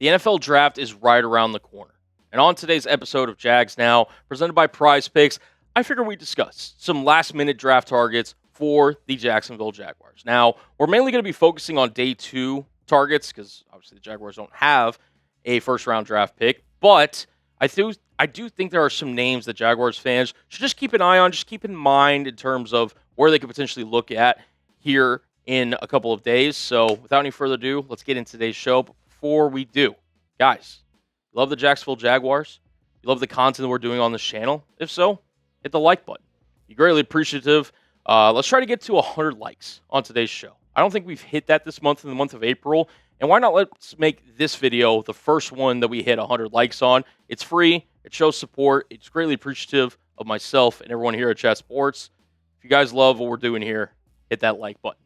The NFL draft is right around the corner. And on today's episode of Jags Now, presented by PrizePicks, I figure we discuss some last-minute draft targets for the Jacksonville Jaguars. Now, we're mainly going to be focusing on day 2 targets because obviously the Jaguars don't have a first-round draft pick, but I do think there are some names that Jaguars fans should just keep an eye on, just keep in mind in terms of where they could potentially look at here in a couple of days. So without any further ado, let's get into today's show. But before we do, guys, you love the Jacksonville Jaguars? You love the content we're doing on this channel? If so, hit the like button. You're greatly appreciative. Let's try to get to 100 likes on today's show. I don't think we've hit that this month in the month of April. And why not let's make this video the first one that we hit 100 likes on. It's free. It shows support. It's greatly appreciative of myself and everyone here at Chat Sports. If you guys love what we're doing here, hit that like button.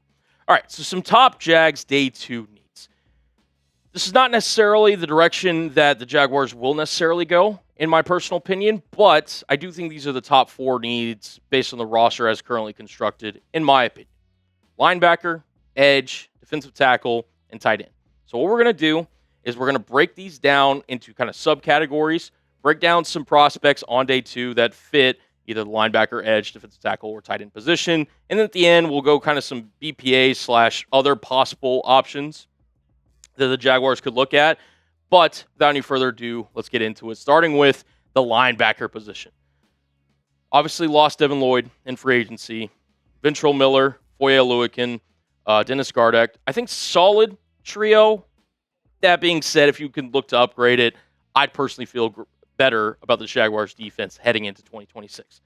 All right, so some top Jags day 2 needs. This is not necessarily the direction that the Jaguars will necessarily go, in my personal opinion, but I do think these are the top 4 needs based on the roster as currently constructed, in my opinion. Linebacker, edge, defensive tackle, and tight end. So what we're going to do is we're going to break these down into kind of subcategories, break down some prospects on day 2 that fit either the linebacker, edge, defensive tackle, or tight end position. And then at the end, we'll go kind of some BPA / other possible options that the Jaguars could look at. But without any further ado, let's get into it, starting with the linebacker position. Obviously lost Devin Lloyd in free agency. Ventrell Miller, Foye Oluokun, Dennis Gardeck. I think solid trio. That being said, if you can look to upgrade it, I'd personally feel better about the Jaguars defense heading into 2026.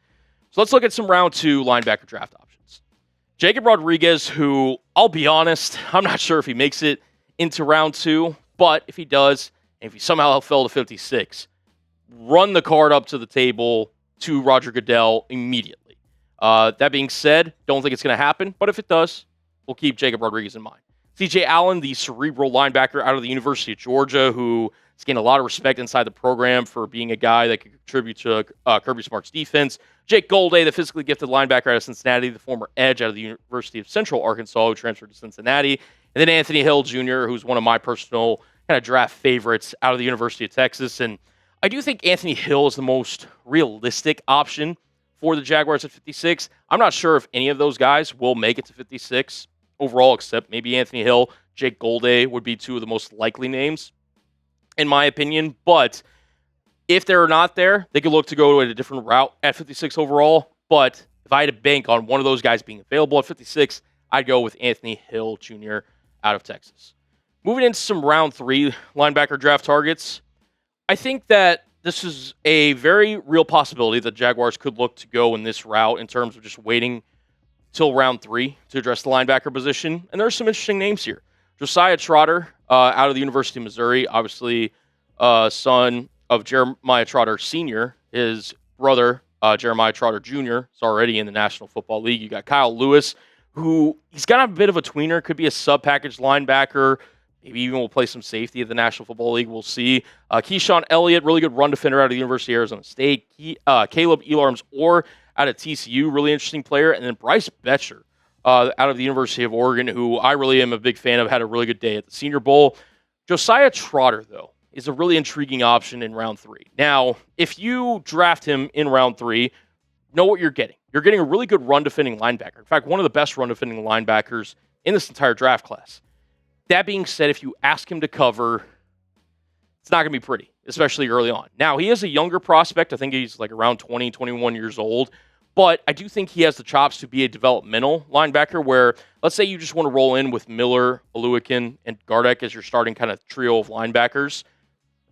So let's look at some round 2 linebacker draft options. Jacob Rodriguez, who, I'll be honest, I'm not sure if he makes it into round 2, but if he does, and if he somehow fell to 56, run the card up to the table to Roger Goodell immediately. That being said, don't think it's going to happen, but if it does, we'll keep Jacob Rodriguez in mind. C.J. Allen, the cerebral linebacker out of the University of Georgia, who has gained a lot of respect inside the program for being a guy that could contribute to Kirby Smart's defense. Jake Golday, the physically gifted linebacker out of Cincinnati, the former edge out of the University of Central Arkansas, who transferred to Cincinnati. And then Anthony Hill Jr., who's one of my personal kind of draft favorites out of the University of Texas. And I do think Anthony Hill is the most realistic option for the Jaguars at 56. I'm not sure if any of those guys will make it to 56 overall, except maybe Anthony Hill. Jake Golday would be 2 of the most likely names, in my opinion. But if they're not there, they could look to go to a different route at 56 overall. But if I had to bank on one of those guys being available at 56, I'd go with Anthony Hill Jr. out of Texas. Moving into some round 3 linebacker draft targets, I think that this is a very real possibility that Jaguars could look to go in this route in terms of just waiting till round 3 to address the linebacker position. And there's some interesting names here. Josiah Trotter out of the University of Missouri, obviously son of Jeremiah Trotter Sr. His brother, Jeremiah Trotter Jr., is already in the National Football League. You got Kyle Lewis, who he's got a bit of a tweener, could be a sub-package linebacker, maybe even will play some safety at the National Football League. We'll see. Keyshawn Elliott, really good run defender out of the University of Arizona State. Caleb Elarms-Orr out of TCU, really interesting player. And then Bryce Betcher out of the University of Oregon, who I really am a big fan of, had a really good day at the Senior Bowl. Josiah Trotter, though, is a really intriguing option in round 3. Now, if you draft him in round 3, know what you're getting. You're getting a really good run-defending linebacker. In fact, one of the best run-defending linebackers in this entire draft class. That being said, if you ask him to cover, it's not going to be pretty, especially early on. Now, he is a younger prospect. I think he's like around 20, 21 years old. But I do think he has the chops to be a developmental linebacker where, let's say you just want to roll in with Miller, Oluokun, and Gardeck as your starting kind of trio of linebackers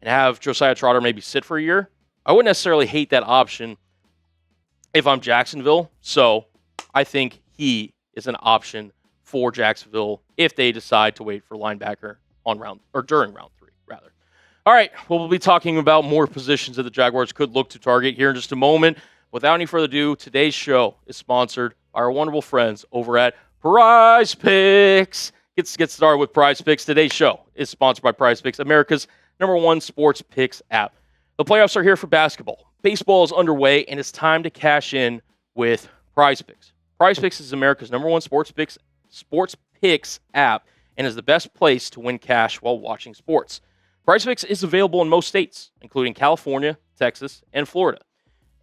and have Josiah Trotter maybe sit for a year. I wouldn't necessarily hate that option if I'm Jacksonville. So I think he is an option for Jacksonville if they decide to wait for linebacker on during round 3, rather. All right, well, we'll be talking about more positions that the Jaguars could look to target here in just a moment. Without any further ado, today's show is sponsored by our wonderful friends over at PrizePicks. Let's get started with PrizePicks. Today's show is sponsored by PrizePicks, America's #1 sports picks app. The playoffs are here for basketball. Baseball is underway, and it's time to cash in with PrizePicks. PrizePicks is America's #1 sports picks app and is the best place to win cash while watching sports. PrizePicks is available in most states, including California, Texas, and Florida.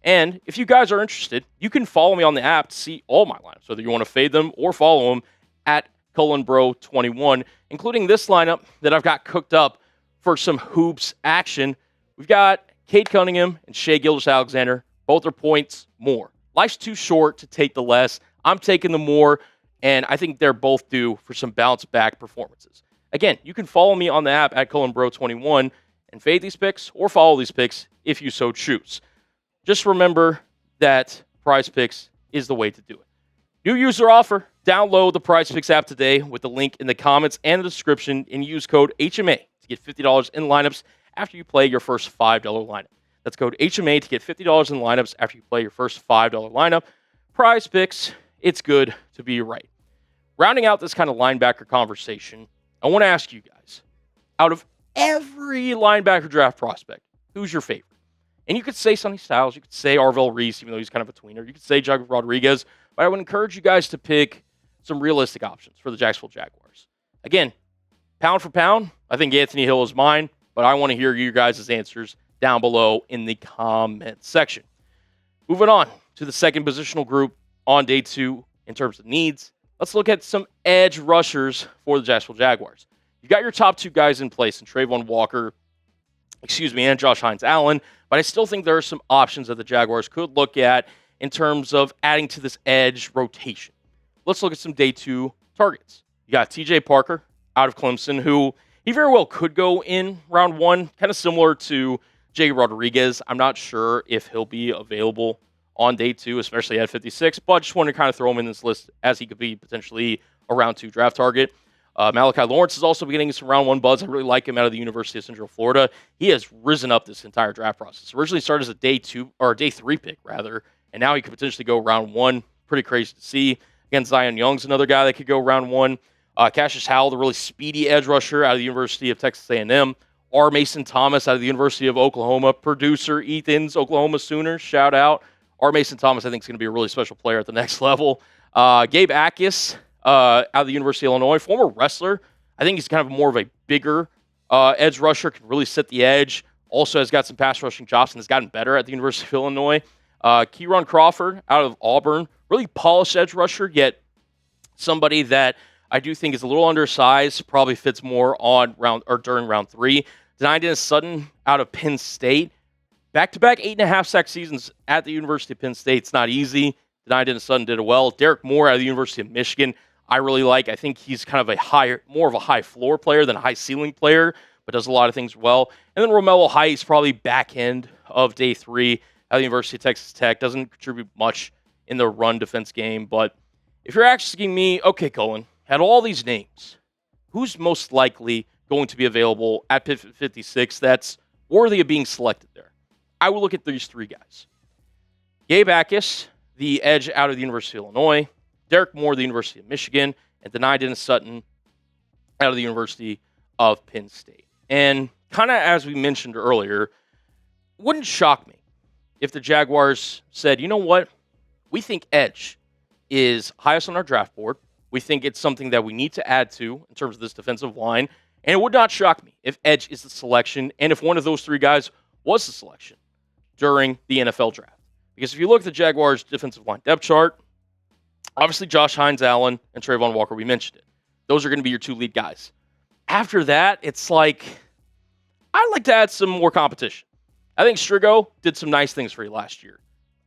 And if you guys are interested, you can follow me on the app to see all my lineups, whether you want to fade them or follow them at CullenBro21, including this lineup that I've got cooked up for some hoops action. We've got Cade Cunningham and Shai Gilgeous-Alexander. Both are points more. Life's too short to take the less. I'm taking the more, and I think they're both due for some bounce-back performances. Again, you can follow me on the app at CullenBro21 and fade these picks or follow these picks if you so choose. Just remember that PrizePicks is the way to do it. New user offer. Download the PrizePicks app today with the link in the comments and the description and use code HMA to get $50 in lineups after you play your first $5 lineup. That's code HMA to get $50 in lineups after you play your first $5 lineup. PrizePicks, it's good to be right. Rounding out this kind of linebacker conversation, I want to ask you guys, out of every linebacker draft prospect, who's your favorite? And you could say Sonny Styles, you could say Arvell Reese, even though he's kind of a tweener. You could say Jacob Rodriguez, but I would encourage you guys to pick some realistic options for the Jacksonville Jaguars. Again, pound for pound, I think Anthony Hill is mine, but I want to hear you guys' answers down below in the comment section. Moving on to the second positional group on day 2 in terms of needs, let's look at some edge rushers for the Jacksonville Jaguars. You got your top 2 guys in place in Travon Walker, and Josh Hines-Allen, but I still think there are some options that the Jaguars could look at in terms of adding to this edge rotation. Let's look at some day 2 targets. You got TJ Parker out of Clemson, who he very well could go in round 1, kind of similar to Jay Rodriguez. I'm not sure if he'll be available on day 2, especially at 56, but just wanted to kind of throw him in this list as he could be potentially a round 2 draft target. Malachi Lawrence is also beginning some round 1 buzz. I really like him out of the University of Central Florida. He has risen up this entire draft process. Originally started as a day 2 or a day 3 pick rather, and now he could potentially go round 1. Pretty crazy to see. Again, Zion Young's another guy that could go round 1. Cassius Howell, the really speedy edge rusher out of the University of Texas A&M. R. Mason Thomas out of the University of Oklahoma. Producer Ethan's Oklahoma Sooners. Shout out. R. Mason Thomas, I think, is going to be a really special player at the next level. Gabe Akis out of the University of Illinois. Former wrestler. I think he's kind of more of a bigger edge rusher. Can really set the edge. Also has got some pass rushing chops and has gotten better at the University of Illinois. Kieron Crawford out of Auburn. Really polished edge rusher, yet somebody that I do think is a little undersized, probably fits more on during round 3. Denai Dennis Sutton out of Penn State. Back-to-back 8.5 sack seasons at the University of Penn State. It's not easy. Denai Dennis Sutton did it well. Derek Moore out of the University of Michigan, I really like. I think he's kind of more of a high floor player than a high ceiling player, but does a lot of things well. And then Romello Heights, probably back end of day 3 at the University of Texas Tech. Doesn't contribute much in the run defense game, but if you're asking me, okay, Cullen, had all these names, who's most likely going to be available at 56 that's worthy of being selected there? I will look at these 3 guys. Gabe Akis, the edge out of the University of Illinois. Derek Moore, the University of Michigan. And Denai Dennis Sutton out of the University of Penn State. And kind of as we mentioned earlier, wouldn't shock me if the Jaguars said, you know what? We think edge is highest on our draft board. We think it's something that we need to add to in terms of this defensive line. And it would not shock me if edge is the selection and if one of those 3 guys was the selection during the NFL draft. Because if you look at the Jaguars' defensive line depth chart, obviously Josh Hines-Allen and Travon Walker, we mentioned it. Those are going to be your 2 lead guys. After that, it's like, I'd like to add some more competition. I think Strigo did some nice things for you last year.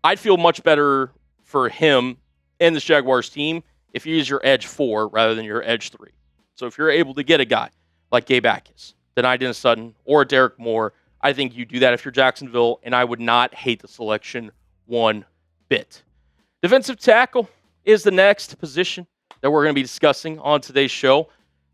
I'd feel much better for him and this Jaguars team if he is your edge 4 rather than your edge 3. So if you're able to get a guy like Gabe Akis, Denai Dennis Sutton, or Derek Moore, I think you do that if you're Jacksonville, and I would not hate the selection one bit. Defensive tackle is the next position that we're going to be discussing on today's show.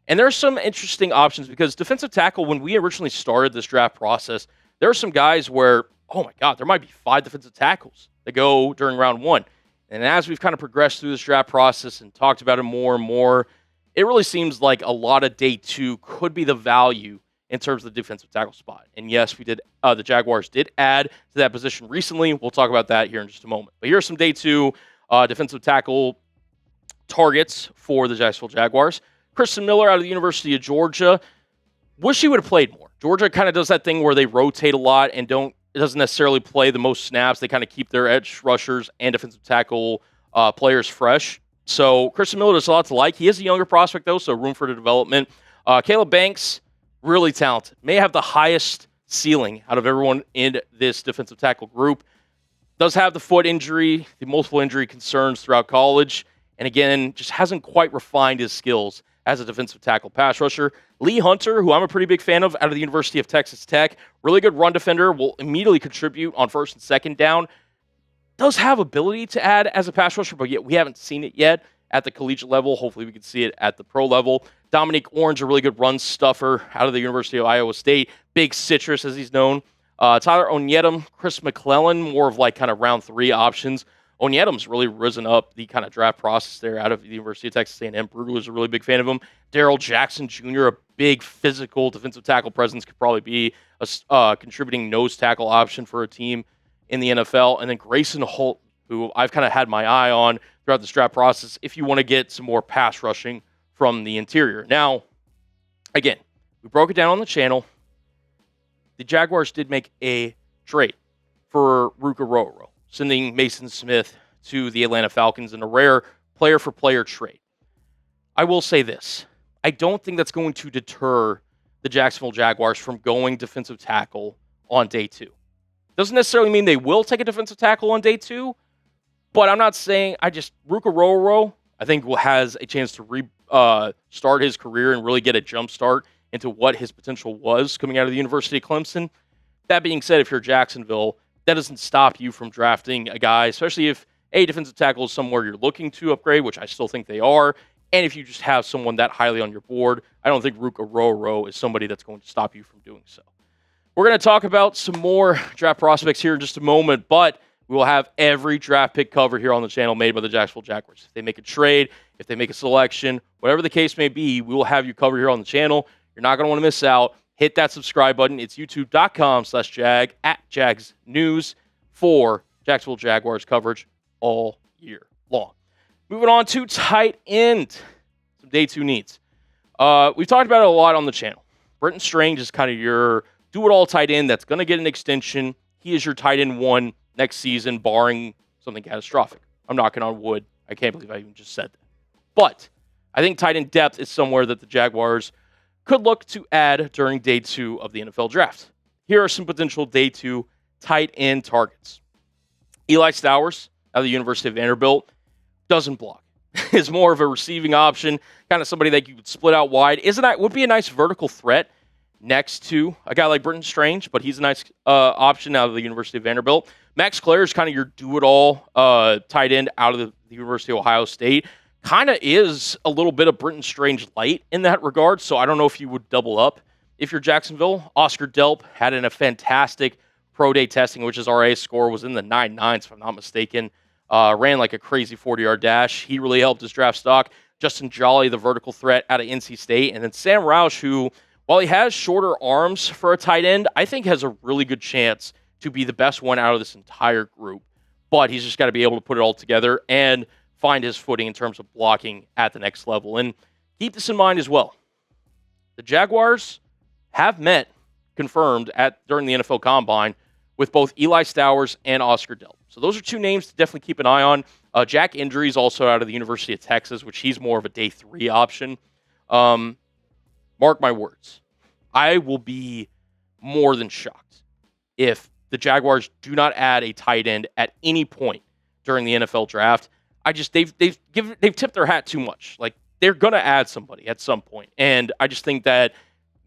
And there are some interesting options because defensive tackle, when we originally started this draft process, there are some guys where, oh my God, there might be 5 defensive tackles that go during round 1. And as we've kind of progressed through this draft process and talked about it more and more, it really seems like a lot of day 2 could be the value in terms of the defensive tackle spot. And yes, we did. The Jaguars did add to that position recently. We'll talk about that here in just a moment. But here are some day 2 defensive tackle targets for the Jacksonville Jaguars. Christian Miller out of the University of Georgia. Wish he would have played more. Georgia kind of does that thing where they rotate a lot and doesn't necessarily play the most snaps. They kind of keep their edge rushers and defensive tackle players fresh. So Christian Miller does a lot to like. He is a younger prospect, though, so room for the development. Caleb Banks, really talented. May have the highest ceiling out of everyone in this defensive tackle group. Does have the foot injury, the multiple injury concerns throughout college, and again, just hasn't quite refined his skills as a defensive tackle pass rusher. Lee Hunter, who I'm a pretty big fan of out of the University of Texas Tech, really good run defender, will immediately contribute on first and second down. Does have ability to add as a pass rusher, but yet we haven't seen it yet at the collegiate level. Hopefully we can see it at the pro level. Dominique Orange, a really good run stuffer out of the University of Iowa State. Big citrus, as he's known. Tyler Onyedum, Chris McClellan, more of like kind of round 3 options. Onyedum's really risen up the kind of draft process there out of the University of Texas A&M. Brutal was a really big fan of him. Darrell Jackson Jr., a big physical defensive tackle presence, could probably be a contributing nose tackle option for a team in the NFL. And then Grayson Holt, who I've kind of had my eye on throughout this draft process, if you want to get some more pass rushing from the interior. Now, again, we broke it down on the channel. The Jaguars did make a trade for Ruka Roro, sending Mason Smith to the Atlanta Falcons in a rare player-for-player trade. I will say this. I don't think that's going to deter the Jacksonville Jaguars from going defensive tackle on day 2. Doesn't necessarily mean they will take a defensive tackle on day 2, but I'm not saying Ruka Roro, I think, has a chance to start his career and really get a jump start into what his potential was coming out of the University of Clemson. That being said, if you're Jacksonville, that doesn't stop you from drafting a guy, especially if a defensive tackle is somewhere you're looking to upgrade, which I still think they are, and if you just have someone that highly on your board, I don't think Ruka Roro is somebody that's going to stop you from doing so. We're going to talk about some more draft prospects here in just a moment, but we will have every draft pick covered here on the channel made by the Jacksonville Jaguars. If they make a trade, if they make a selection, whatever the case may be, we will have you covered here on the channel. You're not going to want to miss out. Hit that subscribe button. It's youtube.com/jag @Jags News for Jacksonville Jaguars coverage all year long. Moving on to tight end. Some day 2 needs. We've talked about it a lot on the channel. Brenton Strange is kind of your do-it-all tight end that's going to get an extension. He is your tight end 1 next season, barring something catastrophic. I'm knocking on wood. I can't believe I even just said that. But I think tight end depth is somewhere that the Jaguars could look to add during day 2 of the NFL draft. Here are some potential day 2 tight end targets. Eli Stowers out of the University of Vanderbilt doesn't block. Is more of a receiving option, kind of somebody that you could split out wide. Would be a nice vertical threat next to a guy like Brenton Strange, but he's a nice option out of the University of Vanderbilt. Max Klare is kind of your do-it-all tight end out of the University of Ohio State. Kind of is a little bit of Brenton Strange light in that regard, so I don't know if you would double up if you're Jacksonville. Oscar Delp had a fantastic pro day testing, which his RA score was in the 9.9s, if I'm not mistaken. Ran like a crazy 40-yard dash. He really helped his draft stock. Justin Joly, the vertical threat out of NC State. And then Sam Roush, who, while he has shorter arms for a tight end, I think has a really good chance to be the best one out of this entire group. But he's just got to be able to put it all together and find his footing in terms of blocking at the next level. And keep this in mind as well. The Jaguars have met, confirmed, during the NFL Combine with both Eli Stowers and Oscar Delp. So those are 2 names to definitely keep an eye on. Jack Indry is also out of the University of Texas, which he's more of a day 3 option. Mark my words. I will be more than shocked if the Jaguars do not add a tight end at any point during the NFL draft. They've tipped their hat too much. Like, they're gonna add somebody at some point, and I just think that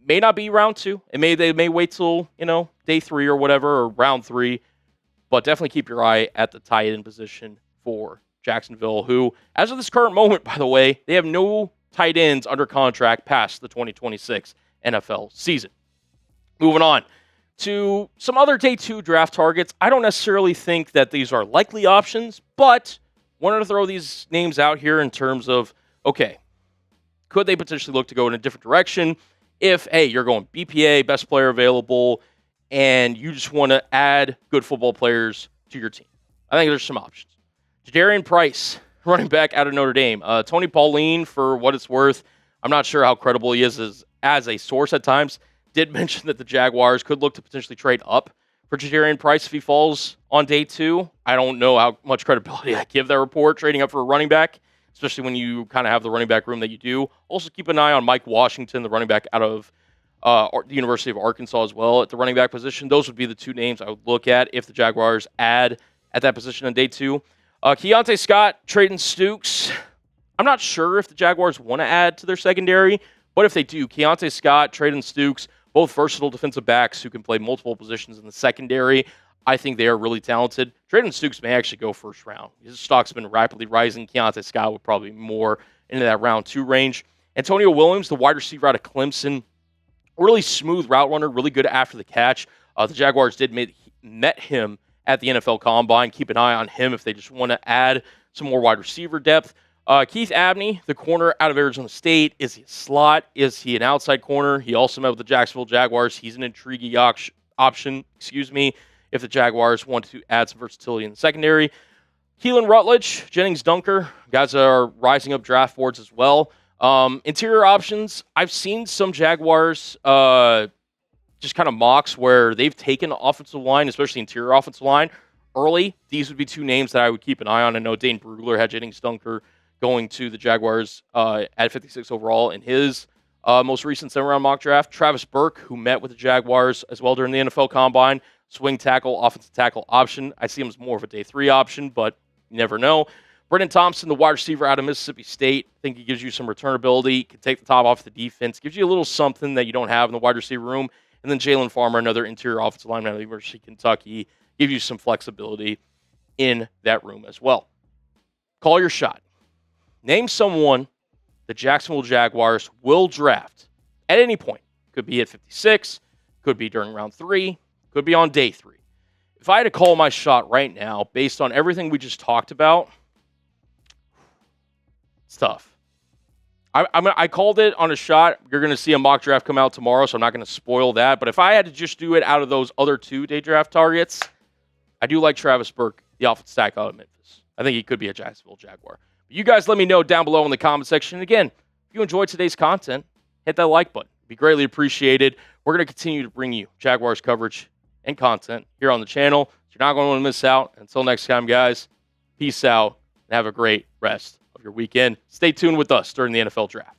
may not be round 2. They may wait till day 3 or whatever, or round 3. But definitely keep your eye at the tight end position for Jacksonville, who, as of this current moment, by the way, they have no tight ends under contract past the 2026 NFL season. Moving on to some other day 2 draft targets. I don't necessarily think that these are likely options, but wanted to throw these names out here in terms of, okay, could they potentially look to go in a different direction if, hey, you're going BPA, best player available, and you just want to add good football players to your team? I think there's some options. Jadarian Price, running back out of Notre Dame. Tony Pauline, for what it's worth, I'm not sure how credible he is as a source at times. did mention that the Jaguars could look to potentially trade up for Jadarian Price if he falls on day 2. I don't know how much credibility I give that report, trading up for a running back, especially when you kind of have the running back room that you do. Also, keep an eye on Mike Washington, the running back out of the University of Arkansas as well at the running back position. Those would be the 2 names I would look at if the Jaguars add at that position on day 2. Keontae Scott, trading Stukes. I'm not sure if the Jaguars want to add to their secondary, but if they do, Keontae Scott, Trayden Stukes, both versatile defensive backs who can play multiple positions in the secondary. I think they are really talented. Trayden Stukes may actually go first round. His stock's been rapidly rising. Keontae Scott would probably be more into that round 2 range. Antonio Williams, the wide receiver out of Clemson, really smooth route runner, really good after the catch. The Jaguars did met him at the NFL Combine. Keep an eye on him if they just want to add some more wide receiver depth. Keith Abney, the corner out of Arizona State. Is he a slot? Is he an outside corner? He also met with the Jacksonville Jaguars. He's an intriguing option, if the Jaguars want to add some versatility in the secondary. Keelan Rutledge, Jennings Dunker, guys are rising up draft boards as well. Interior options, I've seen some Jaguars just kind of mocks where they've taken offensive line, especially interior offensive line, early. These would be 2 names that I would keep an eye on. I know Dane Brugler had Jennings Dunker going to the Jaguars at 56 overall in his most recent 7-round mock draft. Travis Burke, who met with the Jaguars as well during the NFL Combine, swing tackle, offensive tackle option. I see him as more of a day 3 option, but you never know. Brendan Thompson, the wide receiver out of Mississippi State. I think he gives you some returnability, can take the top off the defense, gives you a little something that you don't have in the wide receiver room. And then Jalen Farmer, another interior offensive lineman out of the University of Kentucky, give you some flexibility in that room as well. Call your shot. Name someone the Jacksonville Jaguars will draft at any point. Could be at 56, could be during round 3, could be on day 3. If I had to call my shot right now, based on everything we just talked about, it's tough. I called it on a shot. You're going to see a mock draft come out tomorrow, so I'm not going to spoil that. But if I had to just do it out of those other 2 day draft targets, I do like Travis Burke, the offensive tackle out of Memphis. I think he could be a Jacksonville Jaguar. But you guys let me know down below in the comment section. And again, if you enjoyed today's content, hit that like button. It'd be greatly appreciated. We're going to continue to bring you Jaguars coverage and content here on the channel. So you're not going to want to miss out. Until next time, guys, peace out and have a great rest of your weekend. Stay tuned with us during the NFL Draft.